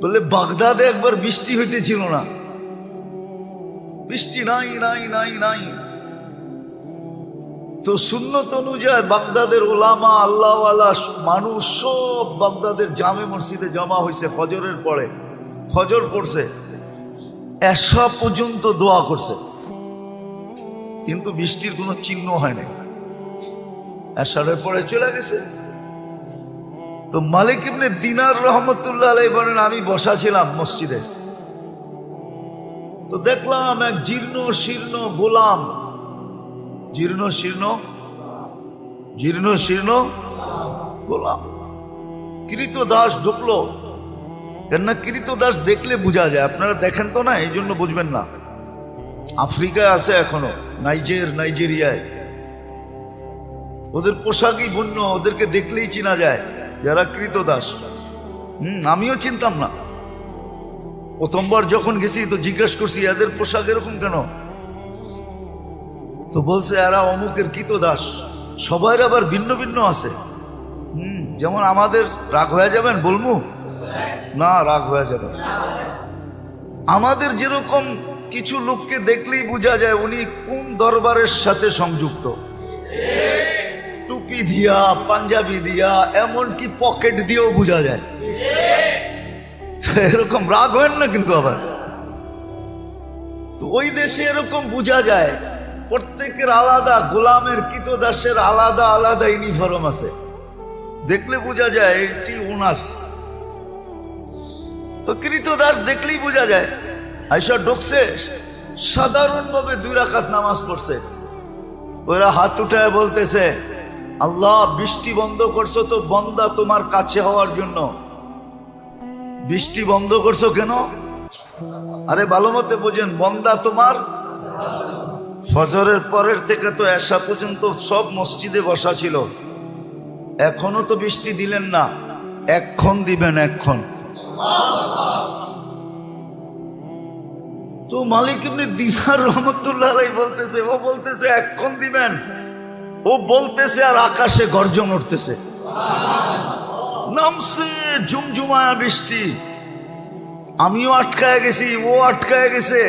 বলে বাগদাদে একবার বৃষ্টি হইতেছিল না, বৃষ্টি নাই নাই নাই নাই। তো সুন্নত অনুযায়ী বাগদাদের ওলামা আল্লাহওয়ালা মানুষ সব বাগদাদের জামে মসজিদে জমা হয়েছে। ফজরের পরে ফজর পড়ছে, এশা পর্যন্ত দোয়া করছে, কিন্তু বৃষ্টির কোনো চিহ্ন হয় নাই। এশারের পরে চলে গেছে। তো মালিক ইবনে দিনার রহমতুল্লাহ আলাইহি বলেন, আমি বসা ছিলাম মসজিদে, তো দেখলাম এক জীর্ণ শীর্ণ গোলাম, জীর্ণ শীর্ণ গোলাম কৃতদাস ঢুকলো। কেননা কৃতদাস দেখলে বোঝা যায়, আপনারা দেখেন তো না, এই জন্য বুঝবেন না। আফ্রিকায় আছে এখনো, নাইজেরিয়ায় ওদের পোশাকই ভিন্ন, ওদেরকে দেখলেই চেনা যায় যারা কৃতদাস। আমিও চিনতাম না, প্রথমবার যখন গেছি তো জিজ্ঞেস করছি এদের পোশাক এরকম কেন, তো বলছে এরা অমুকের কৃতদাস। সবাই আবার ভিন্ন ভিন্ন আছে। যেমন আমাদের রাগ হয়ে যাবেন বলমু না, রাগ হয়ে যাবে। আমাদের যেরকম কিছু লোককে দেখলেই বোঝা যায় উনি কোন দরবারের সাথে সংযুক্ত, টুপি দিয়া, পাঞ্জাবি দিয়া, এমনকি পকেট দিয়েও বোঝা যায়। এরকম রাগ হয় না কিন্তু আবার। তো ওই দেশে এরকম বোঝা যায়, প্রত্যেকের আলাদা, গোলামের কৃতদাসের আলাদা আলাদা ইউনিফর্ম আছে, দেখলে বোঝা যায় এটি ওনার। তো কৃতদাস দেখলেই বোঝা যায়। আইসা ঢুকছে, সাধারণভাবে 2 রাকাত নামাজ পড়ছে। ওরা হাত উঠায় বলতেছে, আল্লাহ বৃষ্টি বন্ধ করছো তো বন্দা তোমার কাছে হওয়ার জন্য। বৃষ্টি বন্ধ করছো কেন? আরে ভালো মতে বোঝেন, বন্দা তোমার। ফজরের পরের থেকে তো এশা পর্যন্ত সব মসজিদে বসা ছিল, এখনো তো বৃষ্টি দিলেন না, এক্ষণ দিবেন, এক্ষণ। তো মালিক ইবনে দিনার রহমতুল্লাহ আলাইহি বলতেছে, ও বলতেছে এক্ষণ দিবেন, ও বলতেছে আর আকাশে গর্জন উঠতেছে, নামছে ঝুমঝুমায়া বৃষ্টি। আমিও আটকায় গেছি, ও আটকায় গেছে।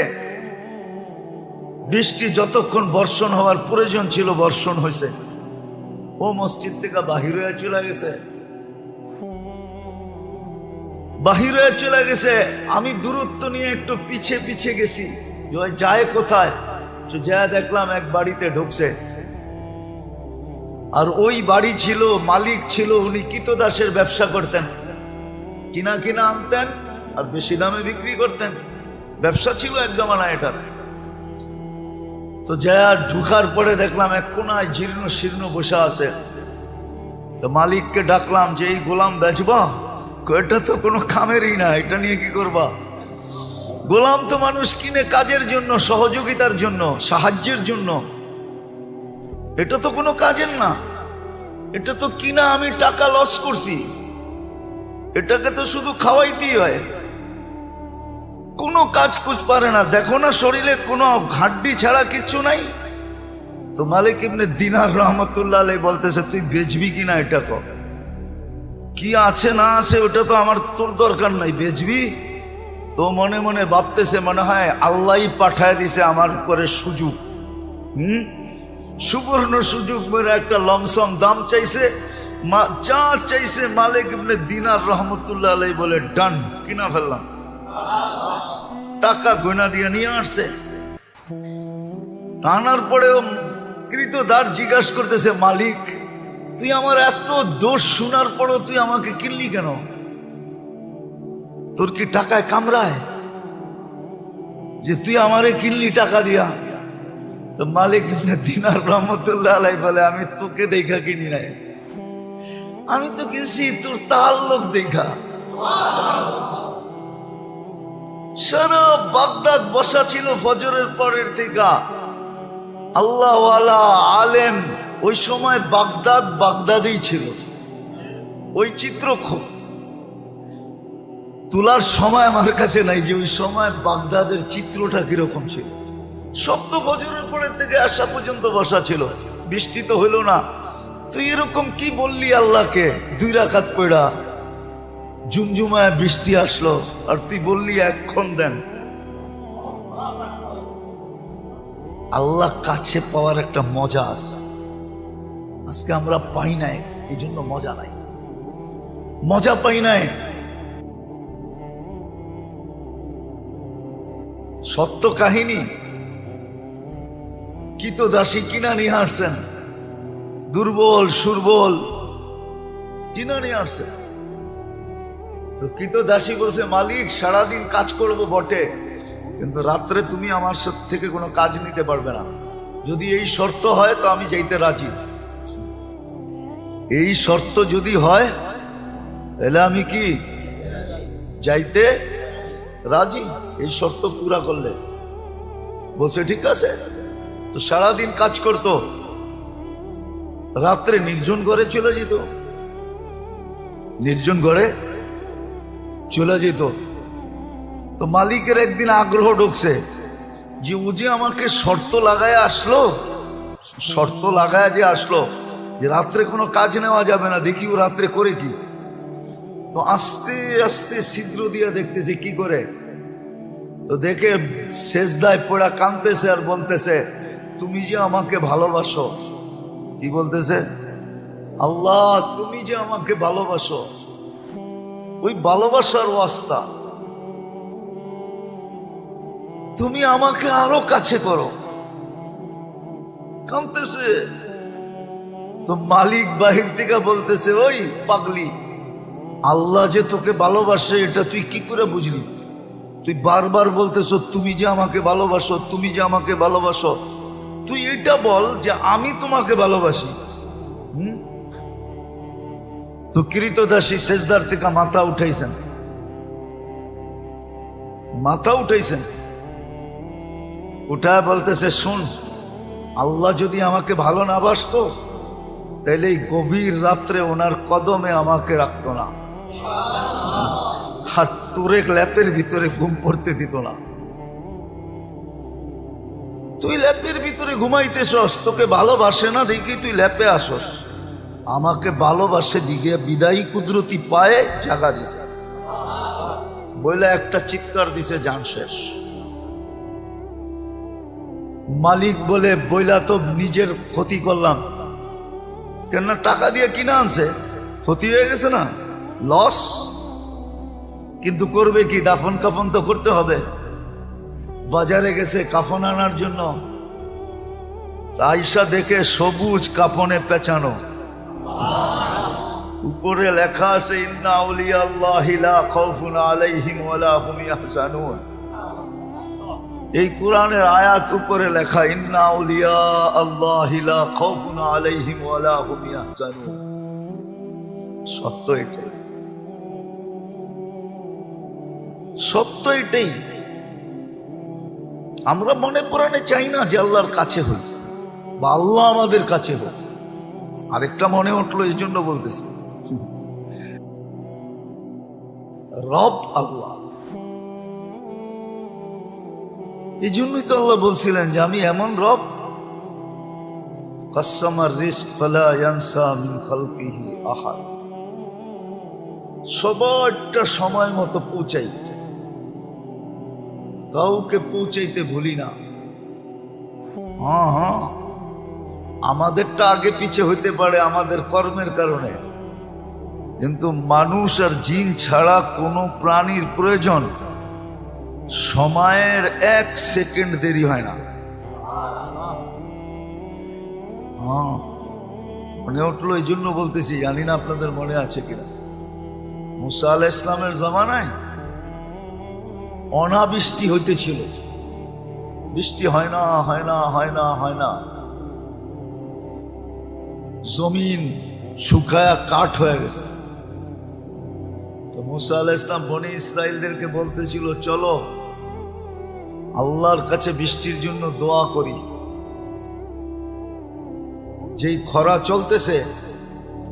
বৃষ্টি যতক্ষণ বর্ষণ হওয়ার প্রয়োজন ছিল বর্ষণ হয়েছে। ও মসজিদ থেকে বাহির হয়ে চলে গেছে, বাহির হয়ে চলে গেছে। আমি দূরত্ব নিয়ে একটু পিছে পিছে গেছি, যায় কোথায়, যা দেখলাম এক বাড়িতে ঢুকছে। আর ওই বাড়ি ছিল, মালিক ছিল, উনি কৃতদাসের ব্যবসা করতেন, কিনা কিনা আনতেন আর বেশি দামে বিক্রি করতেন। ব্যবসা ছিল এক জমানা এটার। তো যা ঢুকার পরে দেখলাম এক কোনায় জীর্ণ শীর্ণ বসে আছে। তো মালিককে ডাকলাম যে এই গোলাম বেচবা? এটা তো কোনো কামেরই না, এটা নিয়ে কি করবা? গোলাম তো মানুষ কিনে কাজের জন্য, সহযোগিতার জন্য, সাহায্যের জন্য, এটা তো কোনো কাজের না। এটা তো কিনা আমি টাকা লস করছি, এটাকে তো শুধু খাওয়াইতেই হয়, কোনো কাজ কুছ পারে না। দেখো না শরীরে কোনো হাড্ডি ছাড়া কিচ্ছু নাই। তো মালিক ইবনে দিনার রহমতুল্লাহ আলাইহি বলতেছে, তুই বেচবি কিনা এটা কর, কি আছে না আছে ওটা তো আমার তোর দরকার নাই, বেচবি? তো মনে মনে ভাবতেছে, মনে হয় আল্লাহই পাঠায় দিছে আমার উপরে সুযোগ, সুবর্ণ সুযোগ মেরে একটা লমসম দাম চাইছে, যা চাইছে মালিক ইবনে দিনার রহমতুল্লাহ আলাইহি বলে ডান, কিনা ফেললাম। টাকা গয়না দিয়ে নিয়ে আসছে। আনার পরেও কৃতদাস জিজ্ঞাসা করতেছে, মালিক তুই আমার এত দোষ শোনার পরও তুই আমাকে কিনলি কেন? তোর কি টাকায় কামড়ায় যে তুই আমারে কিনলি টাকা দিয়া? তো মালিক ইবনে দিনার রহমতুল্লাহ আলাইহি বলে, আমি তোকে দেখা কিনি নাই, আমি তো কিনছি তোর তাআল্লুক দেখা। সারা বাগদাদ বসা ছিল ফজরের পরের থেকে আল্লাহওয়ালা আলেম। ওই সময় বাগদাদেই ছিল। ওই চিত্র খুব তোলার সময় আমার কাছে নাই যে ওই সময় বাগদাদের চিত্রটা কিরকম ছিল। সব তো ফজরের পরের থেকে আসা পর্যন্ত বসা ছিল, বৃষ্টি তো হইল না। তুই এরকম কি বললি আল্লাহকে 2 রাকাত পড়া? ঝুমঝুমায় বৃষ্টি আসলো আর তুই বললি এক্ষণ দেন। আল্লাহ কাছে পাওয়ার একটা মজা আছে, আজকে আমরা পাই নাই, এই জন্য মজা নাই, মজা পাই নাই। সত্য কাহিনী, কৃতদাসী কিনা নিয়ে আসছেন, দুর্বল সুর্বল কিনা নিয়ে আসছেন। তো কৃতদাসী বলছে, মালিক সারাদিন কাজ করব বটে, কিন্তু রাত্রে তুমি আমার থেকে কোনো কাজ নিতে পারবে না। যদি এই শর্ত হয় তো আমি যাইতে রাজি। এই শর্ত যদি হয় তাহলে আমি কি যাইতে রাজি, এই শর্ত পুরা করলে। বলছে ঠিক আছে। তো সারাদিন কাজ করত, রাত্রে নির্জন ঘরে চলে যেত, নির্জন ঘরে চলে যেত। তো মালিকের একদিন আগ্রহ ঢুকছে যে ও যে আমাকে শর্ত লাগায় আসলো, শর্ত লাগায় যে আসলো যে রাত্রে কোনো কাজ নেওয়া যাবে না, দেখি ও রাত্রে করে কি। তো আস্তে আস্তে ছিদ্র দিয়ে দেখতেছে কি করে। তো দেখে সেজদায় পড়া কাঁদতেছে আর বলতেছে, তুমি যে আমাকে ভালোবাসো। কি বলতেছে? আল্লাহ তুমি যে আমাকে ভালোবাসো, ওই ভালোবাসার ওয়াস্তা তুমি আমাকে আরো কাছে করো। কাঁদতেছে। তো মালিক বাহির থেকে বলতেছে, ওই পাগলি, আল্লাহ যে তোকে ভালোবাসে এটা তুই কি করে বুঝলি? তুই বারবার বলতেছো তুমি যে আমাকে ভালোবাসো, তুমি যে আমাকে ভালোবাসো, তুই এটা বল যে আমি তোমাকে ভালোবাসি। তো কৃতদাসী সেজদার থেকে মাথা উঠাইছেন, মাথা উঠাইছেন, উঠায় বলতেছে, শুন, আল্লাহ যদি আমাকে ভালো না বাসতো তাহলে এই গভীর রাত্রে ওনার কদমে আমাকে রাখতো না, আর তোরে ল্যাপের ভিতরে ঘুম পড়তে দিত না। তুই ল্যাপের ভিতরে ঘুমাইতেছস, তোকে ভালোবাসে না দেখি তুই ল্যাপে আসস, আমাকে ভালোবাসে দিকে বিদায়ী কুদরতি পায়ে জাগা দিছে বইলে একটা চিৎকার দিছে, জান শেষ। মালিক বলে, বইলা তো নিজের ক্ষতি করলাম, কেননা টাকা দিয়ে কিনা আনছে, ক্ষতি হয়ে গেছে না, লস। কিন্তু করবে কি, দাফন কাফন তো করতে হবে। বাজারে গেছে কাফন আনার জন্য, আয়সা দেখে সবুজ কাফনে পেঁচানো, উপরে লেখা আছে, ইন্না আউলিয়া আল্লাহি লা খাউফুন আলাইহিম ওয়ালা হুম ইয়াহজানুন। এই কোরআনের আয়াত উপরে লেখা, ইন্না আউলিয়া আল্লাহি লা খাউফুন আলাইহিম ওয়ালা হুম ইয়াহজানুন। সত্য এটাই, সত্য এটাই। আমরা মনে প্রাণে চাই না যে আল্লাহর কাছে হই বা আল্লাহ আমাদের কাছে হই। আরেকটা মনে উঠলো, এই জন্য বলতেছি, রব আল্লাহ। এই জন্যই তো আল্লাহ বলছিলেন যে আমি এমন রব, কাসসামার রিজক ফালা ইয়ানসা মিন খালকিহি আহাদ, সবারটা সময় মতো পৌঁছাই, কাউকে পৌঁছাইতে ভুলি না। হ্যাঁ হ্যাঁ, আমাদেরটা আগে পিছে হইতে পারে আমাদের কর্মের কারণে, কিন্তু মানুষ আর জিন ছাড়া কোনো প্রাণীর প্রয়োজন সময়ের 1 সেকেন্ড দেরি হয় না। হ্যাঁ, মনে উঠলো, এই জন্য বলতেছি, জানি না আপনাদের মনে আছে কিনা, মুসা আলাইহিস সালামের জামানায় অনাবৃষ্টি হইতেছিল, বৃষ্টি হয় না হয় না হয় না হয় না, জমিন শুকায়া কাঠ হয়ে গেছে। তো মুসা আলাইহিস সালাম বনি ইসরাইলদেরকে বলতেছিল, চলো আল্লাহর কাছে বৃষ্টির জন্য দোয়া করি। যেই খরা চলতেছে,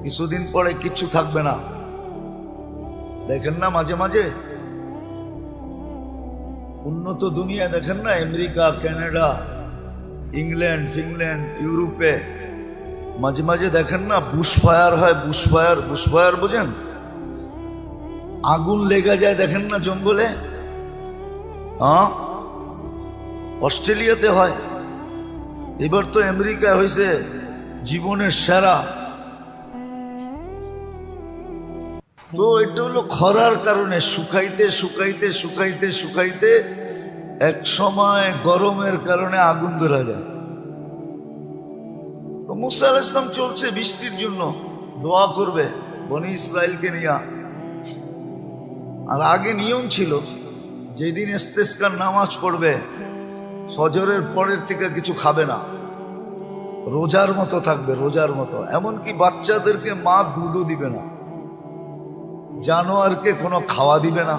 কিছুদিন পরে কিচ্ছু থাকবে না। দেখেন না মাঝে মাঝে উন্নত দুনিয়া, দেখেন না আমেরিকা, কানাডা, ইংল্যান্ড, ফিনল্যান্ড, ইউরোপে মাঝে মাঝে দেখেন না বুশ ফায়ার হয়, বুশ ফায়ার, বুশ ফায়ার বোঝেন? আগুন লেগে যায়, দেখেন না জঙ্গলে? হ্যাঁ, অস্ট্রেলিয়াতে হয়, এবার তো আমেরিকা হয়েছে জীবনের সেরা। তো এটা হলো খরার কারণে, শুকাইতে শুকাইতে শুকাইতে শুকাইতে এক সময় গরমের কারণে আগুন ধরা যায়। তো মুসা আলাইহিস সালাম চলছে বৃষ্টির জন্য, দোয়া করবে বনি ইসরাইলকে নিয়ে। আর আগে নিয়ম ছিল, যেদিন ইস্তেসকার নামাজ পড়বে ফজরের পরের থেকে কিছু খাবে না, রোজার মতো থাকবে, রোজার মতো। এমনকি বাচ্চাদেরকে মা দুধও দিবে না, জানোয়ারকে কোনো খাওয়া দিবে না,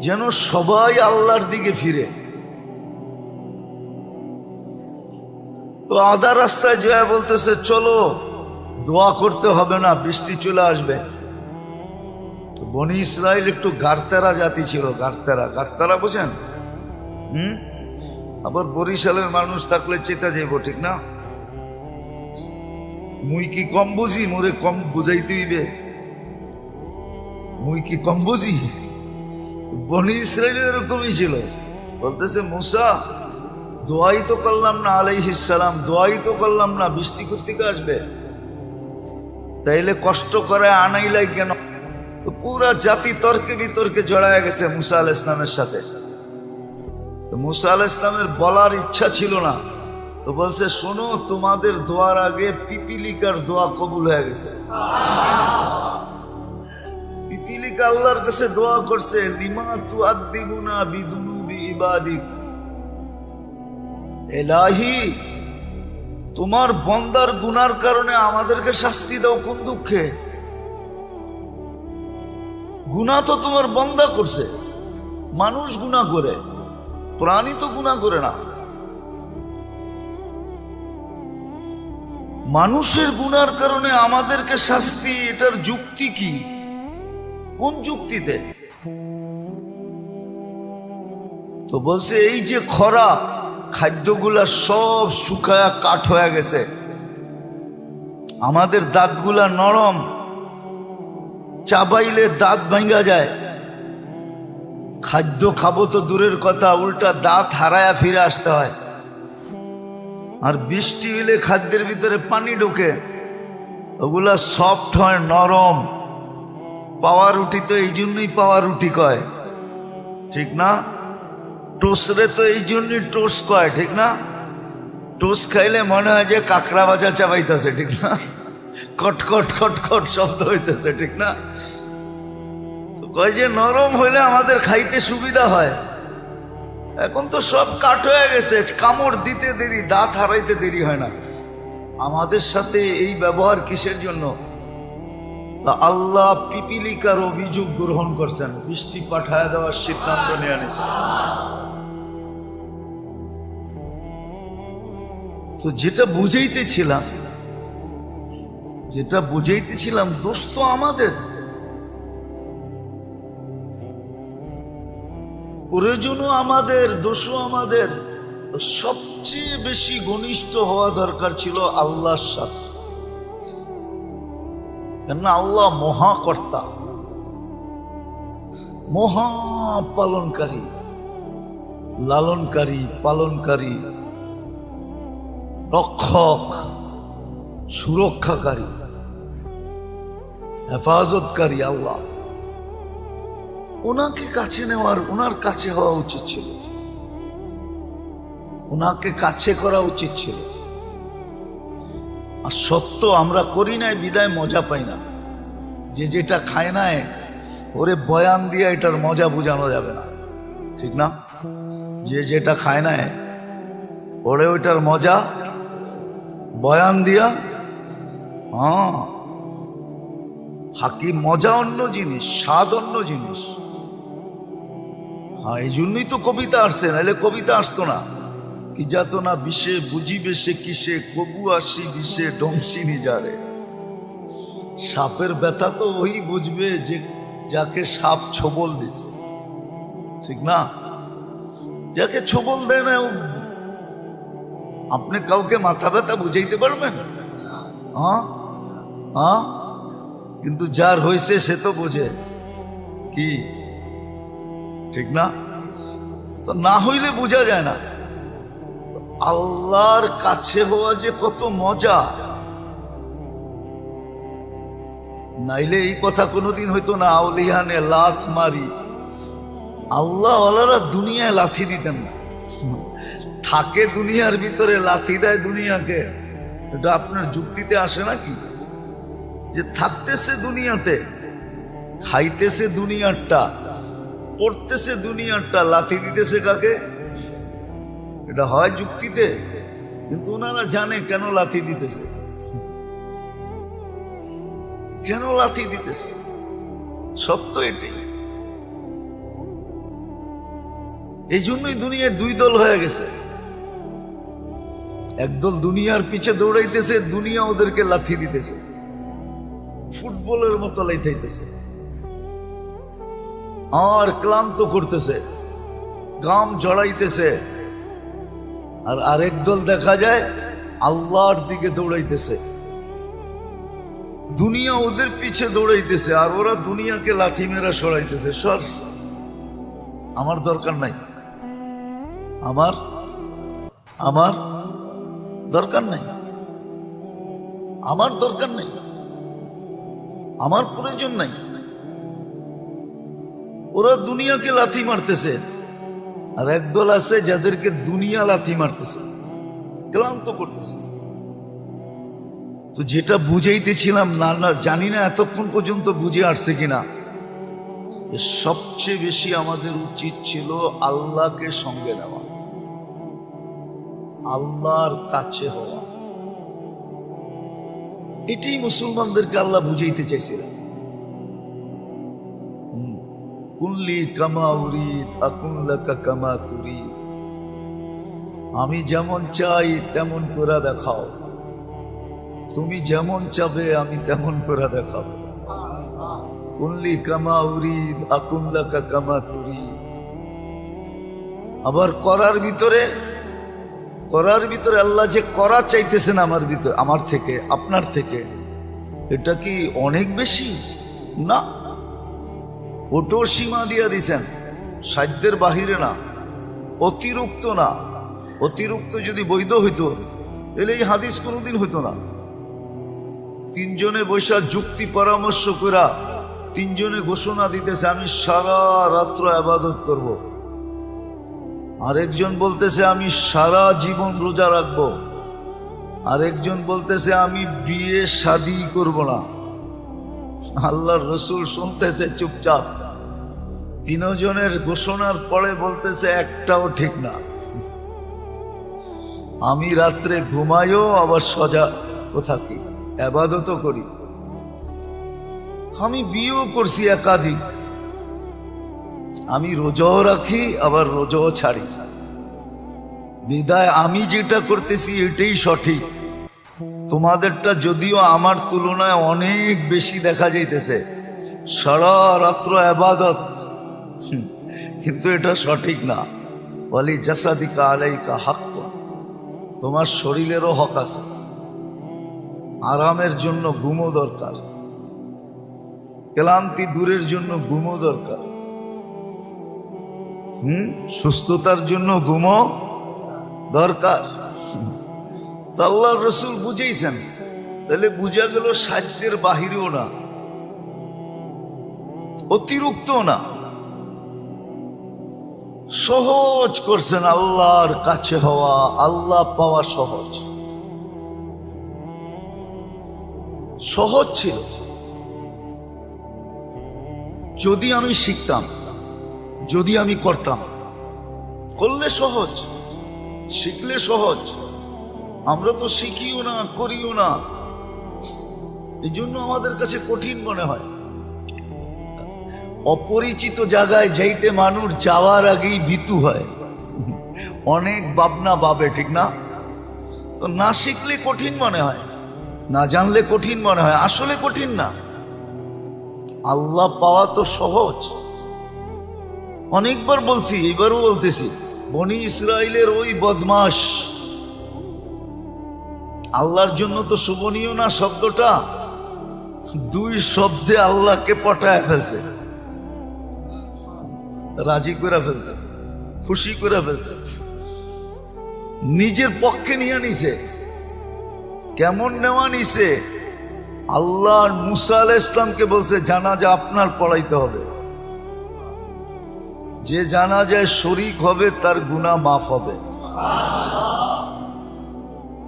যেন সবাই আল্লাহর দিকে ফিরে। তো আধা রাস্তায় জয়া বলতেছে, চলো দোয়া করতে হবে না, বৃষ্টি চলে আসবে। বনি ইসরাইল একটু গারতারা জাতি ছিল, গারতারা, গারতারা বোঝেন? আবার বরিশালের মানুষ থাকলে চেতা যাইব, ঠিক না? মুই কি কম বুঝি, মোরে কম বুঝাইতে হইবে? মুই কি কম বুঝি? বনি ইসরাইল এরকমই ছিল। বলতেছে, মুসা দোয়াই তো করলাম না আলাইহিস সালাম, দোয়াই তো করলাম না, বৃষ্টি কোত্থেকে আসবে? তাইলে কষ্ট করে আনাইলাই কেন? তো পুরা জাতি তর্কে বিতর্কে জড়ায় গেছে মুসা আলাইহিস সালামের সাথে। তো মুসা আলাইহিস সালামের বলার ইচ্ছা ছিল না, তো বলছে, শোনো, তোমাদের দোয়ার আগে পিপিলিকার দোয়া কবুল হয়ে গেছে। পিপিলিকা আল্লাহর কাছে দোয়া করছে, লিমা তুআদ্দিবুনা বিযুনুবি ইবাদিক, ইলাহি তোমার বান্দার গুনার কারণে আমাদেরকে শাস্তি দাও কোন দুঃখে? গুনাহ তো তোমার বান্দা করছে, মানুষ গুনাহ করে, প্রাণী তো গুনাহ করে না। মানুষের গুনার কারণে আমাদেরকে শাস্তি, এটার যুক্তি কি? কোন যুক্তিতে? তো বলছে, এই যে খরা, খাদ্যগুলা সব শুকায়া কাঠ হয়ে গেছে, আমাদের দাঁতগুলা নরম, চাবাইলে দাঁত ভাঙ্গা যায়, খাদ্য খাবো তো দূরের কথা, উল্টা দাঁত হারায়া ফিরে আসতে হয়। আর বৃষ্টি এলে খাদ্যের ভিতরে পানি ঢোকে, ওগুলা সফট হয়, নরম। পাওয়া রুটি তো এই জন্যই পাওয়া রুটি কয়, ঠিক না? টোস্টরে তো এই জন্যই টোস্ট কয়, ঠিক না? টোস্ট খাইলে মনে হয় যে কাঁকড়া ভাজা চাবাইতেছে, ঠিক না? কটকট খটখট শব্দ হইতেছে, ঠিক না? তো কয় যে নরম হইলে আমাদের খাইতে সুবিধা হয়। এখন তো সব কাঠ হয়ে গেছে, কামড় দিতে দেরি, দাঁত হারাইতে দেরি হয় না। আমাদের সাথে এই ব্যবহার কিসের জন্য? তা আল্লাহ পিপিলিকার অভিযোগ গ্রহণ করছেন, বৃষ্টি পাঠায় দেওয়ার সিদ্ধান্ত নিয়ে নিয়েছেন। তো যেটা বুঝাইতেছিলাম, দোষ তো আমাদের, প্রয়োজনও আমাদের, দোষও আমাদের। তো সবচেয়ে বেশি ঘনিষ্ঠ হওয়া দরকার ছিল আল্লাহর সাথে, কেননা আল্লাহ মহাকর্তা, মহাপালনকারী, লালনকারী, পালনকারী, রক্ষক, সুরক্ষাকারী, হেফাজতকারী আল্লাহ। ওনাকে কাছে নেওয়ার, ওনার কাছে হওয়া উচিত ছিল, ওনাকে কাছে করা উচিত ছিল। আর সত্য আমরা করি নাই বিদায় মজা পাই না। যে যেটা খায় নাই, ওরে বয়ান দিয়ে এটার মজা বোঝানো যাবে না, ঠিক না? যে যেটা খায় নাই, ওরে ওইটার মজা বয়ান দিয়া, হাকি মজা অন্য জিনিস, স্বাদ অন্য জিনিস। এই জন্যই তো কবিতা আসছে, নাহলে কবিতা আসতো না। কি যাত না বিষে বুঝিবে সে কিসে, কবু আসি বিষে ডংসি নিজারে। সাপের ব্যথা তো ওই বুঝবে যে যাকে সাপ ছোবল দিছে, ঠিক না? যাকে ছোবল দেয় না, আপনি কাউকে মাথা ব্যথা বুঝাইতে পারবেন? কিন্তু যার হয়েছে সে তো বোঝে। কি ঠিক না? তো না হইলে বোঝা যায় না আল্লাহর কাছে হওয়া যে কত মজা। নাইলে এই কথা কোনোদিন হইতো না। আউলিয়ানে লাথ মারি, আল্লাহ ওয়ালারা দুনিয়ায় লাথি দিতেন না। থাকে দুনিয়ার ভিতরে, লাথি দেয় দুনিয়াকে। এটা আপনার যুক্তিতে আসে নাকি? যে থাকতেছে দুনিয়াতে, খাইতেছে দুনিয়ারটা, পড়তেছে দুনিয়ারটা, লাথি দিতেছে কাকে? এটা হয় যুক্তিতে? কিন্তু ওনারা জানে কেন লাথি দিতেছে, কেন লাথি দিতেছে। সত্য এটাই। এই জন্যই দুনিয়ার দুই দল হয়ে গেছে। একদল দুনিয়ার পিছে দৌড়াইতেছে, দুনিয়া ওদেরকে লাথি দিতেছে, ফুটবলের মতো লাইতাইতেছে আর ক্লান্ত করতেছে, গাম জড়াইতেছে। আর আরেক দল দেখা যায় আল্লাহর দিকে দৌড়াইতেছে, দুনিয়া ওদের পিছে দৌড়াইতেছে আর ওরা দুনিয়াকে লাথি মেরা সরাইতেছে। সর, আমার দরকার নাই, আমার আমার দরকার নাই, আমার দরকার নাই, আমার প্রয়োজন নাই। ওরা দুনিয়াকে লাথি মারতেছে আর একদল আছে যাদেরকে দুনিয়া লাথি মারতেছে, ক্লান্ত করতেছে। তো যেটা বুঝাইতেছিলাম, না জানি না এতক্ষণ পর্যন্ত বুঝে আসছে কিনা, সবচেয়ে বেশি আমাদের উচিত ছিল আল্লাহকে সঙ্গে নেওয়া, আল্লাহর কাছে হওয়া। এটাই মুসলমানদেরকে আল্লাহ বুঝাইতে চাইছিলেন। কুল্লি কামা উরিদ আকুন লাকা কামা তুরিদ, আমি যেমন চাই তেমন করে দেখাও, তুমি যেমন চাবে আমি তেমন করে দেখাবো। কুল্লি কামা উরিদ আকুন লাকা কামা তুরিদ। আবার করার ভিতরে আল্লাহ যে করা চাইতেছেন আমার ভিতরে, আমার থেকে, আপনার থেকে, এটা কি অনেক বেশি? না, ওটো সীমা দিয়া দিছেন, সাধ্যের বাহিরে না, অতিরিক্ত না। অতিরিক্ত যদি বৈধ হইতো তাহলে এই হাদিস কোনোদিন হইতো না। তিনজনে বৈশা যুক্তি পরামর্শ করা, তিনজনে ঘোষণা দিতেছে আমি সারা রাত্র ইবাদত করব, আরেকজন বলতেছে আমি সারা জীবন রোজা রাখবো, আরেকজন বলতেছে আমি বিয়ে শাদী করব না। আল্লাহর রসুল শুনতেছে চুপচাপ। তিনজনের ঘোষণার পরে বলতেছে একটাও ঠিক না। আমি রাত্রে ঘুমাইও আবার সজাগ থাকি, ইবাদতও করি, আমি বিয়েও করছি একাধিক, আমি রোজাও রাখি আবার রোজাও ছাড়ি। বিদায় আমি যেটা করতেছি এটাই সঠিক। তোমাদেরটা যদিও আমার তুলনায় অনেক বেশি দেখা যাইতেছে, সারা রাত্র ইবাদত, কিন্তু এটা সঠিক না। ওয়ালি জাসাদিকা আলাইকা হাক্ক, তোমার শরীরেরও হক আছে। আরামের জন্য ঘুমও দরকার, ক্লান্তি দূরের জন্য ঘুমও দরকার, সুস্থতার জন্য ঘুমও দরকার। আল্লাহর রসুল বুঝেইছেন। তাহলে বুঝা গেল সাধ্যের বাহিরেও না, অতিরিক্ত না, সহজ করছেন। আল্লাহর কাছে হওয়া, আল্লাহ পাওয়া সহজ, সহজ ছিল। যদি আমি শিখতাম, যদি আমি করতাম, করলে সহজ, শিখলে সহজ। আমরা তো শিখিও না, করিও না, এই জন্য আমাদের কাছে কঠিন মনে হয়। অপরিচিত জায়গায় যাইতে মানুষ যাওয়ার আগেই ভীতু হয়, অনেক ভাবনা ভাবে, ঠিক না? তো না শিখলে কঠিন মনে হয়, না জানলে কঠিন মনে হয়। আসলে কঠিন না, আল্লাহ পাওয়া তো সহজ। অনেকবার বলছি, এবারও বলতেছি, বনি ইসরাইলের ওই বদমাশ, আল্লাহর জন্য তো শোভনীয় না শব্দটা, দুই শব্দে আল্লাহকে পটায় ফেলছে। রাজি করে ফেলছে, খুশি করে ফেলছে, নিজের পক্ষে নিয়ে নিছে। কেমন নেওয়া নিছে? আল্লাহ মুসা আলাইহিস সালামকে বলছে জানাজা আপনার পড়াইতে হবে, যে জানাজায় শরীক হবে তার গুনাহ মাফ হবে।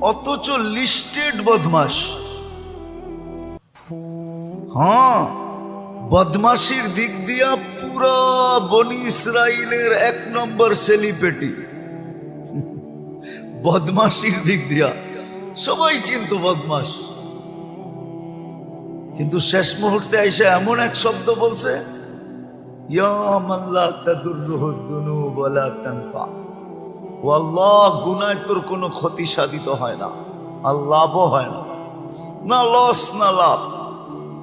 অথচ লিস্টেড বদমাশ। হ্যাঁ, বদমাশির দিক দিয়া পুরো বনি ইসরাইলের 1 নম্বর সেলিব্রিটি। বদমাশির দিক দিয়া সবাই চিনত বদমাশ, কিন্তু শেষ মুহূর্তে এসে এমন এক শব্দ বলছে, ইয়া মান লা তাদুররুহু যুনুব ওয়া লা তানফা। ও আল্লাহ, গুনায় তোর কোনো ক্ষতি সাধিত হয় না, আর লাভও হয় না, না লস না লাভ।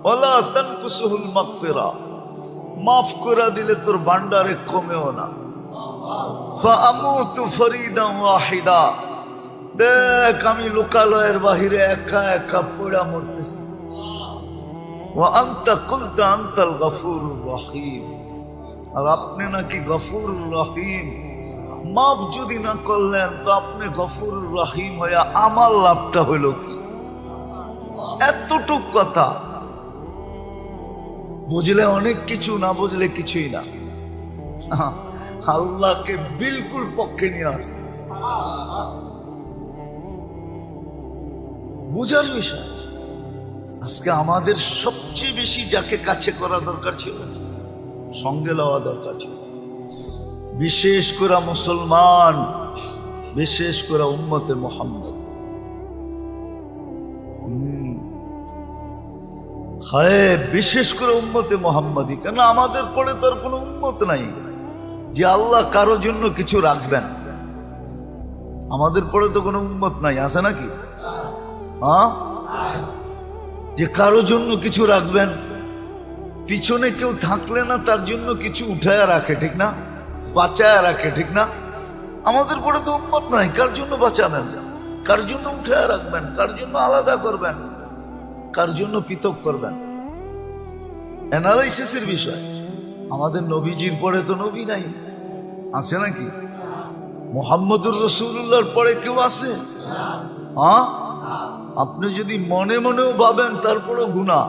ওয়ালা তানকুসুহুল মাগফিরা, মাফ করে দিলে তোর ভান্ডারে কমেও না। ফাআমুতু ফরিদান ওয়াহিদা, দেখ আমি লোকালয়ের বাহিরে একা একা পড়া মরতেছি। ওয়া আনতা কুলতা আনতাল গফুরুর রহিম, আর আপনি নাকি গফুরুর রহিম। মাফ যদি না করলেন তো আপনি গফুরুর রহিম হইয়া আমার লাভটা হইল কি? এতটুক কথা বুঝলে অনেক কিছু, না বুঝলে কিছুই না। আল্লাহকে বিলকুল পক্ষে নিয়ে আসছে, বুঝার বিষয়। আজকে আমাদের সবচেয়ে বেশি যাকে কাছে করা দরকার ছিল, সঙ্গে লওয়া দরকার ছিল, বিশেষ করে মুসলমান, বিশেষ করে উম্মতে মুহাম্মদ। হায়, বিশেষ করে উম্মতে মুহাম্মাদি। কেন আমাদের পরে তো আর কোনো উম্মত নাই যে আল্লাহ কারো জন্য কিছু রাখবেন। আমাদের পরে তো কোনো উম্মত নাই, আছে নাকি? হ্যাঁ, যে কারো জন্য কিছু রাখবেন। পিছনে কেউ থাকলে না তার জন্য কিছু উঠায় রাখে, ঠিক না? বাঁচায় রাখে, ঠিক না? আমাদের পরে তো উম্মত নাই, কার জন্য বাঁচাবেন, কার জন্য উঠায় রাখবেন, কার জন্য আলাদা করবেন, কার জন্য পৃথক করবেন? অ্যানালাইসিসের বিষয়। আমাদের নবীজির পরে তো নবী নাই, আছে নাকি? মুহাম্মদুর রাসূলুল্লাহর পরে কেউ আছে? হ্যাঁ, আপনি যদি মনে মনেও ভাবেন তারপরেও গুনাহ।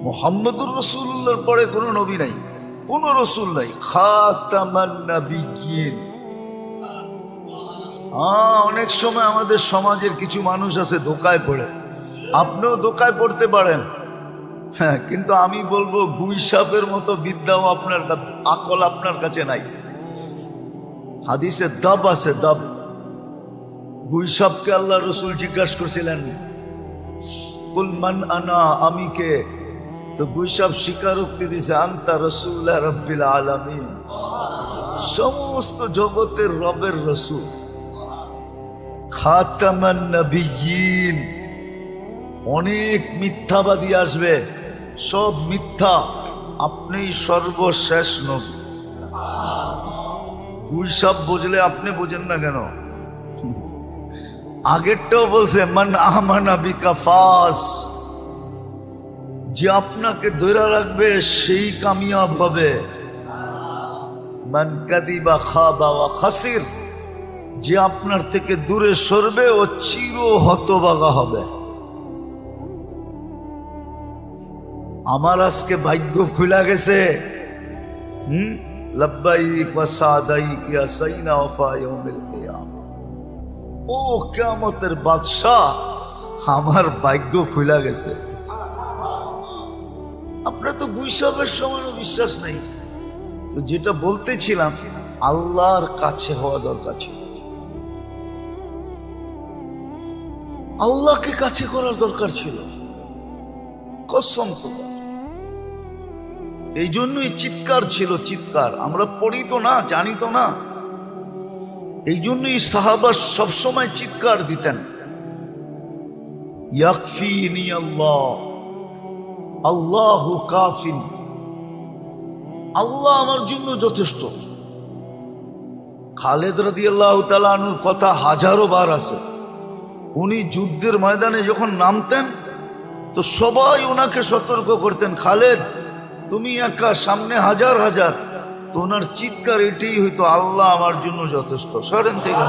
মুহাম্মদুর রাসূলুল্লাহর পরে কোনো নবী নাই, কোনো রসুল নাই, খাতামান নাবিয়্যিন। অনেক সময় আমাদের সমাজের কিছু মানুষ আছে ধোকায় পড়ে, আপনিও ধোকায় পড়তে পারেন। হ্যাঁ, কিন্তু আমি বলবো গুই সাপের মতো বিদ্যাও আপনার, আকল আপনার কাছে নাই। হাদিসে দাব আছে, দাব। গুই সাপকে আল্লাহ রসুল জিজ্ঞাসা করছিলেন, কুল মান আনা, আমি কে? তো গুই সাপ স্বীকারোক্তি দিছে, আনতা রাসূলুল্লাহ রাব্বিল আলামিন, সমস্ত জগতের রবের রসুল, খাতামান নাবিয়্যিন। অনেক মিথ্যাবাদী আসবে, সব মিথ্যা, আপনিই সর্বশেষ নবী। গুই সাপ বুঝলে আপনি বোঝেন না কেন? আগেরটাও বলছে, মান আমানা বিকা ফাস, যে আপনাকে ধরে রাখবে সেই কামিয়াব হবে। মান কাদিবা খাবা ওয়া খাসির, যে আপনার থেকে দূরে সরবে ও চির হতভাগা হবে। আমার আজকে ভাগ্য খুলে গেছে। লাব্বাইক ওয়া সাদাইক ইয়া সাইনা ওয়া ইয়াউমিল কিয়ামা। ও কিয়ামতের বাদশা, আমার ভাগ্য খুলে গেছে। আপনার তো গুই সাপের সমানও বিশ্বাস নাই। তো যেটা বলতেছিলাম, আল্লাহর কাছে হওয়া দরকার ছিল, আল্লাহকে কাছে করার দরকার ছিল, কসম খোদা। এই জন্যই চিৎকার ছিল, চিৎকার। আমরা পড়ি তো না, জানি তো না। এই জন্যই সাহাবা সবসময় চিৎকার দিতেন, ইয়াকফিনি আল্লাহ, আল্লাহু কাফিন, আল্লাহ আমার জন্য যথেষ্ট। খালেদ রাদিয়াল্লাহু তাআলা আনহুর কথা হাজারো বার আছে। উনি যুদ্ধের ময়দানে যখন নামতেন তো সবাই ওনাকে সতর্ক করতেন, খালেদ তুমি একা, সামনে হাজার হাজার, তো ওনার চিৎকার এটাই হইতো, আল্লাহ আমার জন্য যথেষ্ট, সরেন থেকে।